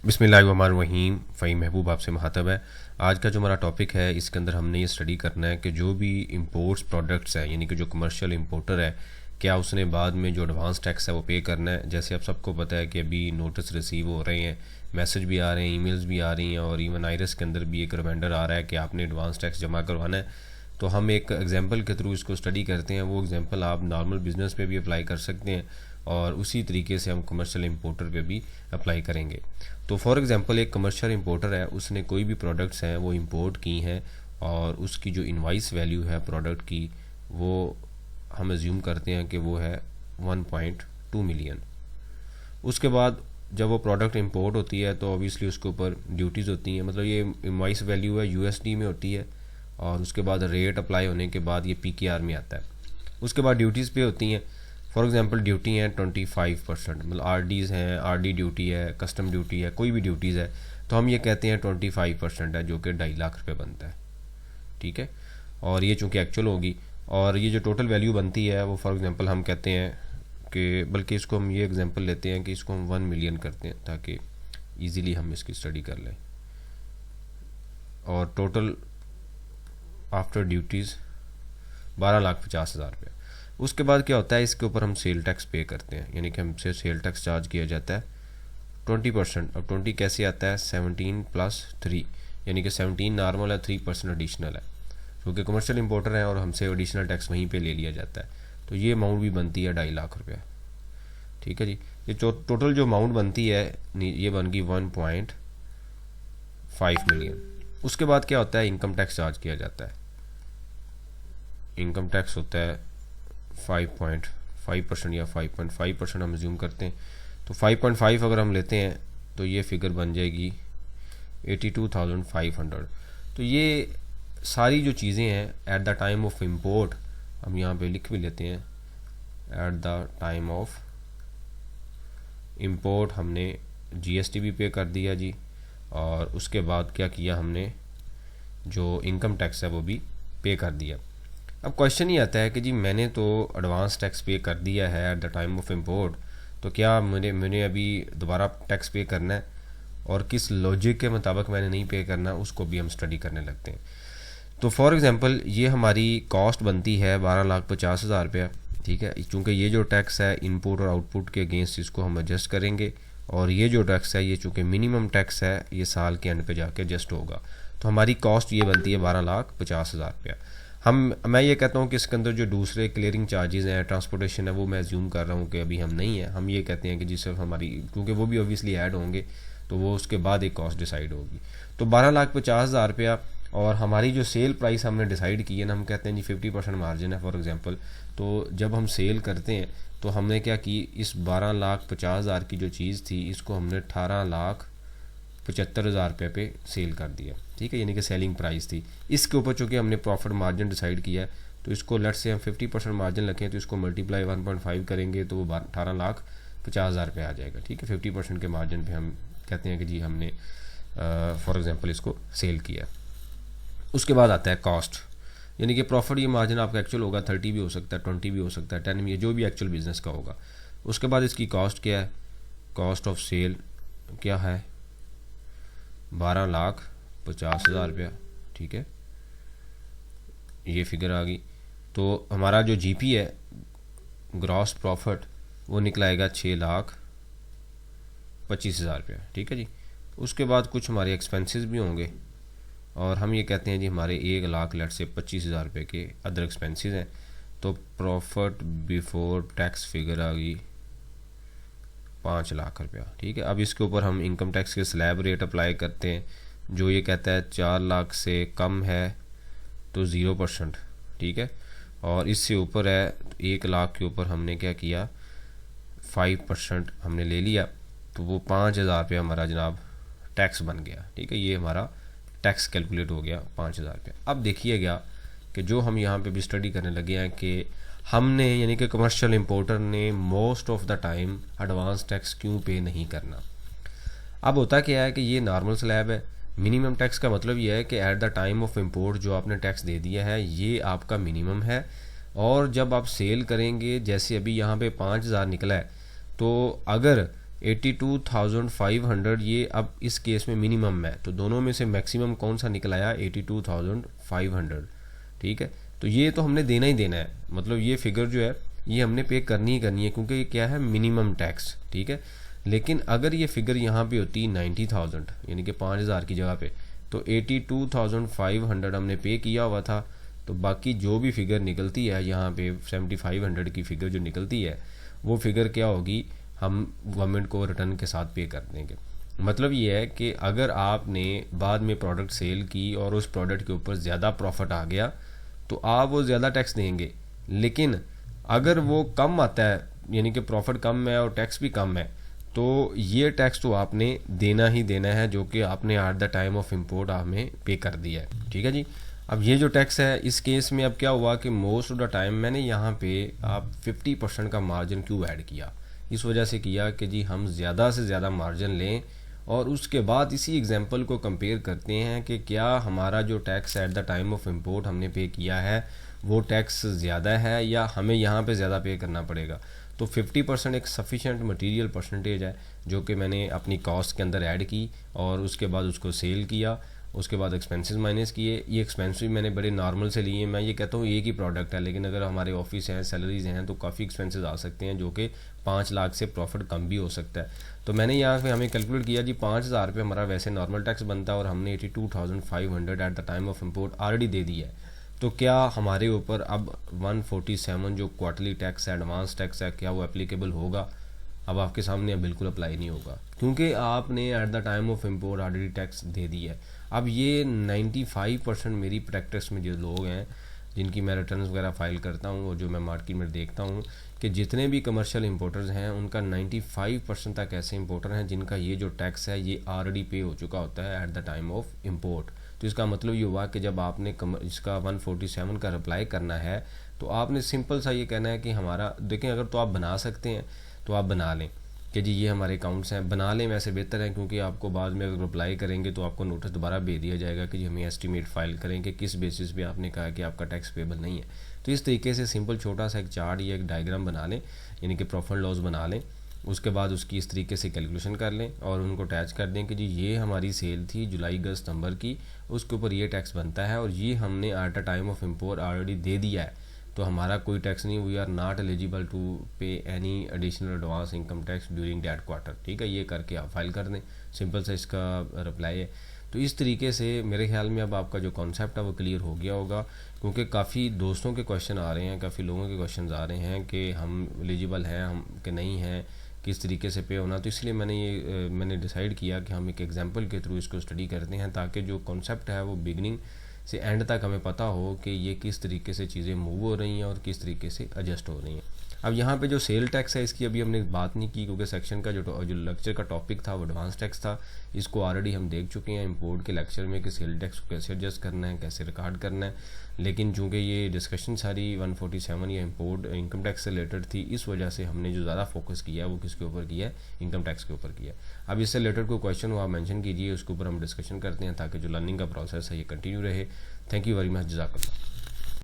बिस्मिल्लाहिर्रहमानिर्रहीम। फ़हीम महबूब आपसे मुखातब है। आज का जो हमारा टॉपिक है इसके अंदर हमने ये स्टडी करना है कि जो भी इंपोर्ट्स प्रोडक्ट्स हैं यानी कि जो कमर्शियल इंपोर्टर है क्या उसने बाद में जो एडवांस टैक्स है वो पे करना है। जैसे आप सबको पता है कि अभी नोटिस रिसीव हो रहे हैं, मैसेज भी आ रहे हैं, ईमेल्स भी आ रही हैं और इवन आईरस के अंदर भी एक रिमाइंडर आ रहा है कि आपने एडवांस टैक्स जमा करवाना है। तो हम एक एग्जांपल के थ्रू इसको स्टडी करते हैं। वो एग्जांपल आप नॉर्मल बिजनेस पे भी अप्लाई कर सकते हैं और उसी तरीके से हम कमर्शियल इंपोर्टर पे भी अप्लाई करेंगे। तो फॉर एग्जांपल एक कमर्शियल इंपोर्टर है, उसने कोई भी प्रोडक्ट्स हैं वो इंपोर्ट की हैं और उसकी जो इनवाइस वैल्यू है प्रोडक्ट की वो हम एज्यूम करते हैं कि वो है 1.2 मिलियन। उसके बाद जब वो प्रोडक्ट इंपोर्ट होती है तो ऑब्वियसली उसके ऊपर ड्यूटीज़ होती हैं, मतलब ये इनवाइस वैल्यू है यूएसडी में होती है और उसके बाद रेट अप्लाई होने के बाद ये पीकेआर में आता है। उसके बाद ड्यूटीज़ पे होती हैं। फॉर एग्जांपल ड्यूटी हैं 25%, मतलब आरडीज़ हैं, आरडी ड्यूटी है, कस्टम ड्यूटी है, कोई भी ड्यूटीज़ है तो हम ये कहते हैं 25% है जो कि 2.5 लाख रुपये बनता है। ठीक है, और ये चूँकि एक्चुअल होगी और ये जो टोटल वैल्यू बनती है वो फॉर एग्जांपल हम कहते हैं कि, बल्कि इसको हम ये एग्जांपल लेते हैं कि इसको हम 1 मिलियन करते हैं ताकि ईज़िली हम इसकी स्टडी कर लें। और टोटल आफ्टर ड्यूटीज़ 12,50,000 रुपये। उसके बाद क्या होता है, इसके ऊपर हम सेल टैक्स पे करते हैं, यानी कि हमसे सेल टैक्स चार्ज किया जाता है 20%। अब 20 कैसे आता है, 17 + 3, यानी कि 17 नॉर्मल है, 3% एडिशनल है क्योंकि कमर्शियल इंपोर्टर है और हमसे एडिशनल टैक्स वहीं पे ले लिया जाता है। तो ये अमाउंट भी बनती है 2.5 लाख रुपया। ठीक है जी, ये टोटल जो अमाउंट बनती है ये बन गई 1.5 मिलियन। उसके बाद क्या होता है, इनकम टैक्स चार्ज किया जाता है। इनकम टैक्स होता है 5.5% या 5.5% हम एज्यूम करते हैं। तो 5.5 अगर हम लेते हैं तो ये फिगर बन जाएगी 82,500। तो ये सारी जो चीज़ें हैं eight the time of import हम यहाँ पे लिख भी लेते हैं। Eight the time of import हमने जीएसटी भी पे कर दिया जी, और उसके बाद क्या किया हमने, जो इनकम टैक्स है वो भी पे कर दिया। अब क्वेश्चन ये आता है कि जी मैंने तो एडवांस टैक्स पे कर दिया है eight the time of import, तो क्या मैंने अभी दोबारा टैक्स पे करना है और किस लॉजिक के मुताबिक मैंने नहीं पे करना, उसको भी हम स्टडी करने लगते हैं। तो फॉर एग्जांपल ये हमारी कॉस्ट बनती है 12,50,000 रुपया। ठीक है, चूँकि ये जो टैक्स है इनपुट और आउटपुट के अगेंस्ट इसको हम एडजस्ट करेंगे और ये जो टैक्स है ये चूँकि मिनिमम टैक्स है ये साल के एंड पे जाके एडजस्ट होगा। तो हमारी कॉस्ट ये बनती है 12,50,000 रुपया। मैं ये कहता हूँ कि इसके अंदर जो दूसरे क्लियरिंग चार्जेस हैं, ट्रांसपोर्टेशन है, वो मैं एज्यूम कर रहा हूँ कि अभी हम नहीं है। हम ये कहते हैं कि जी सिर्फ हमारी, क्योंकि वो भी ऑब्वियसली ऐड होंगे तो वो उसके बाद एक कॉस्ट डिसाइड होगी। तो 12,50,000 रुपया और हमारी जो सेल प्राइस हमने डिसाइड की है ना, हम कहते हैं जी 50% मार्जिन है फॉर एग्जांपल। तो जब हम सेल करते हैं तो हमने क्या की, इस 12,50,000 की जो चीज़ थी इसको हमने 18,75,000 रुपये पे सेल कर दिया। ठीक है, यानी कि सेलिंग प्राइस थी। इसके ऊपर चूँकि हमने प्रॉफिट मार्जिन डिसाइड किया है तो इसको लेट से हम 50% मार्जिन रखें तो इसको मल्टीप्लाई 1.5 करेंगे तो वो 18,50,000 रुपये आ जाएगा। ठीक है, 50% के मार्जिन पे हम कहते हैं कि जी हमने फॉर एग्जांपल इसको सेल किया। उसके बाद आता है कॉस्ट, यानी कि प्रॉफिट, ये मार्जिन आपका एक्चुअल होगा 30 भी हो सकता है, 20 भी हो सकता है, 10 भी, जो भी एक्चुअल बिजनेस का होगा। उसके बाद इसकी कॉस्ट क्या है, कॉस्ट ऑफ सेल क्या है, 12,50,000 रुपया। ठीक है, ये फिगर आ गई। तो हमारा जो जीपी है, ग्रॉस प्रॉफिट, वो निकलाएगा 6,25,000 रुपया। ठीक है जी, उसके बाद कुछ हमारे एक्सपेंसेस भी होंगे और हम ये कहते हैं जी हमारे 1 लाख लेट से 25,000 रुपये के अदर एक्सपेंसेस हैं। तो प्रॉफिट बिफोर टैक्स फिगर आ गई 5 लाख रुपया। ठीक है, अब इसके ऊपर हम इनकम टैक्स के स्लैब रेट अप्लाई करते हैं जो ये कहता है 4 लाख से कम है तो 0%। ठीक है, और इससे ऊपर है तो 1 लाख के ऊपर हमने क्या किया, 5% हमने ले लिया तो वो 5,000 रुपये हमारा जनाब टैक्स बन गया। ठीक है, ये हमारा टैक्स कैलकुलेट हो गया 5,000 रुपये। अब देखिएगा कि जो हम यहाँ पे भी स्टडी करने लगे हैं कि हमने, यानी कि कमर्शियल इंपोर्टर ने most of the time advance tax क्यों पे नहीं करना। अब होता क्या है कि ये नॉर्मल स्लैब है। मिनिमम टैक्स का मतलब ये है कि eight the time of import जो आपने टैक्स दे दिया है ये आपका मिनिमम है, और जब आप सेल करेंगे, जैसे अभी यहाँ पे 5,000 निकला है, तो अगर 82,500 ये अब इस केस में मिनिमम है, तो दोनों में से मैक्सिमम कौन सा निकल आया? 82,500। ठीक है, तो ये तो हमने देना ही देना है, मतलब ये फिगर जो है ये हमने पे करनी ही करनी है, क्योंकि ये क्या है? Minimum tax. ठीक है, लेकिन अगर ये फिगर यहाँ पे होती 90,000 यानी कि 5,000 की जगह पे, तो 82,500 हमने पे किया हुआ था, तो बाकी जो भी फिगर निकलती है यहाँ पे 7,500 की फिगर जो निकलती है वो फिगर क्या होगी? हम गवर्नमेंट को रिटर्न के साथ पे कर देंगे। मतलब ये है कि अगर आपने बाद में प्रोडक्ट सेल की और उस प्रोडक्ट के ऊपर ज़्यादा प्रॉफिट आ गया तो आप वो ज़्यादा टैक्स देंगे, लेकिन अगर वो कम आता है यानी कि प्रॉफिट कम है और टैक्स भी कम है, तो ये टैक्स तो आपने देना ही देना है, जो कि आपने at the time of import हमें पे कर दिया है। ठीक है जी। अब ये जो टैक्स है इस केस में अब क्या हुआ कि मोस्ट ऑफ द टाइम मैंने यहाँ पे आप 50% का मार्जिन क्यों ऐड किया? इस वजह से किया कि जी हम ज़्यादा से ज़्यादा मार्जिन लें और उसके बाद इसी एग्जांपल को कंपेयर करते हैं कि क्या हमारा जो tax at the time of import हमने पे किया है वो टैक्स ज़्यादा है या हमें यहाँ पे ज़्यादा पे करना पड़ेगा। तो 50% एक सफिशेंट मटेरियल परसेंटेज है जो कि मैंने अपनी कॉस्ट के अंदर ऐड की और उसके बाद उसको सेल किया, उसके बाद एक्सपेंसेस माइनस किए। ये एक्सपेंसिव मैंने बड़े नॉर्मल से लिए। मैं ये कहता हूँ एक ही प्रोडक्ट है, लेकिन अगर हमारे ऑफिस हैं, सैलरीज हैं, तो काफ़ी एक्सपेंसेस आ सकते हैं जो कि 5 लाख से प्रॉफिट कम भी हो सकता है। तो मैंने यहाँ पे हमें कैलकुलेट किया जी 5,000 रुपये हमारा वैसे नॉर्मल टैक्स बनता है और हमने 82,500 at the time of import already दे दी है। तो क्या हमारे ऊपर अब 147 जो क्वार्टरली टैक्स है, एडवांस टैक्स है, क्या वो एप्लीकेबल होगा? अब आपके सामने बिल्कुल अप्लाई नहीं होगा, क्योंकि आपने at the time of import already tax दे दी है। अब ये 95% मेरी प्रैक्टिस में जो लोग हैं जिनकी मैं रिटर्न्स वगैरह फाइल करता हूँ और जो मैं मार्केट में देखता हूँ कि जितने भी कमर्शियल इंपोर्टर्स हैं उनका 95% तक ऐसे इंपोर्टर हैं जिनका ये जो टैक्स है ये ऑलरेडी पे हो चुका होता है eight the time of import. तो इसका मतलब ये हुआ कि जब आपने इसका 147 का रिप्लाई करना है तो आपने सिंपल सा ये कहना है कि हमारा देखें, अगर तो आप बना सकते हैं तो आप बना लें कि जी ये हमारे अकाउंट्स हैं, बना लें वैसे बेहतर है, क्योंकि आपको बाद में अगर अप्लाई करेंगे तो आपको नोटिस दोबारा भेज दिया जाएगा कि जी हमें एस्टीमेट फाइल करें कि किस बेसिस पे आपने कहा कि आपका टैक्स पेबल नहीं है। तो इस तरीके से सिंपल छोटा सा एक चार्ट या एक डायग्राम बना लें, यानी कि प्रॉफिट लॉस बना लें, उसके बाद उसकी इस तरीके से कैलकुलेशन कर लें और उनको अटैच कर दें कि जी ये हमारी सेल थी जुलाई अगस्त सितंबर की, उसके ऊपर ये टैक्स बनता है और ये हमने at a time of import already दे दिया है, तो हमारा कोई टैक्स नहीं, we are not eligible to pay any additional advance income tax during that quarter. ठीक है, ये करके आप फाइल कर दें, सिंपल सा इसका रिप्लाई है। तो इस तरीके से मेरे ख्याल में अब आपका जो कॉन्सेप्ट है वो क्लियर हो गया होगा, क्योंकि काफ़ी दोस्तों के क्वेश्चन आ रहे हैं, काफ़ी लोगों के क्वेश्चन आ रहे हैं कि हम एलिजिबल हैं हम कि नहीं हैं, किस तरीके से पे होना। तो इसलिए मैंने डिसाइड किया कि हम एक एग्जांपल के थ्रू इसको स्टडी करते हैं, ताकि जो कॉन्सेप्ट है वो बिगनिंग से एंड तक हमें पता हो कि ये किस तरीके से चीज़ें मूव हो रही हैं और किस तरीके से एडजस्ट हो रही हैं। अब यहाँ पे जो सेल टैक्स है इसकी अभी हमने बात नहीं की, क्योंकि सेक्शन का जो लेक्चर का टॉपिक था वो एडवांस टैक्स था। इसको ऑलरेडी हम देख चुके हैं इंपोर्ट के लेक्चर में कि सेल टैक्स को कैसे एडजस्ट करना है, कैसे रिकॉर्ड करना है। लेकिन चूँकि ये डिस्कशन सारी 147 या इंपोर्ट इनकम टैक्स से रिलेटेड थी, इस वजह से हमने जो ज़्यादा फोकस किया है वो किसके ऊपर किया है? इनकम टैक्स के ऊपर किया है। अब इससे रिलेटेड कोई क्वेश्चन हो आप मेंशन कीजिए, उसके ऊपर हम डिस्कशन करते हैं ताकि जो लर्निंग का प्रोसेस है ये कंटिन्यू रहे। थैंक यू वेरी मच, जज़ाकल्लाह।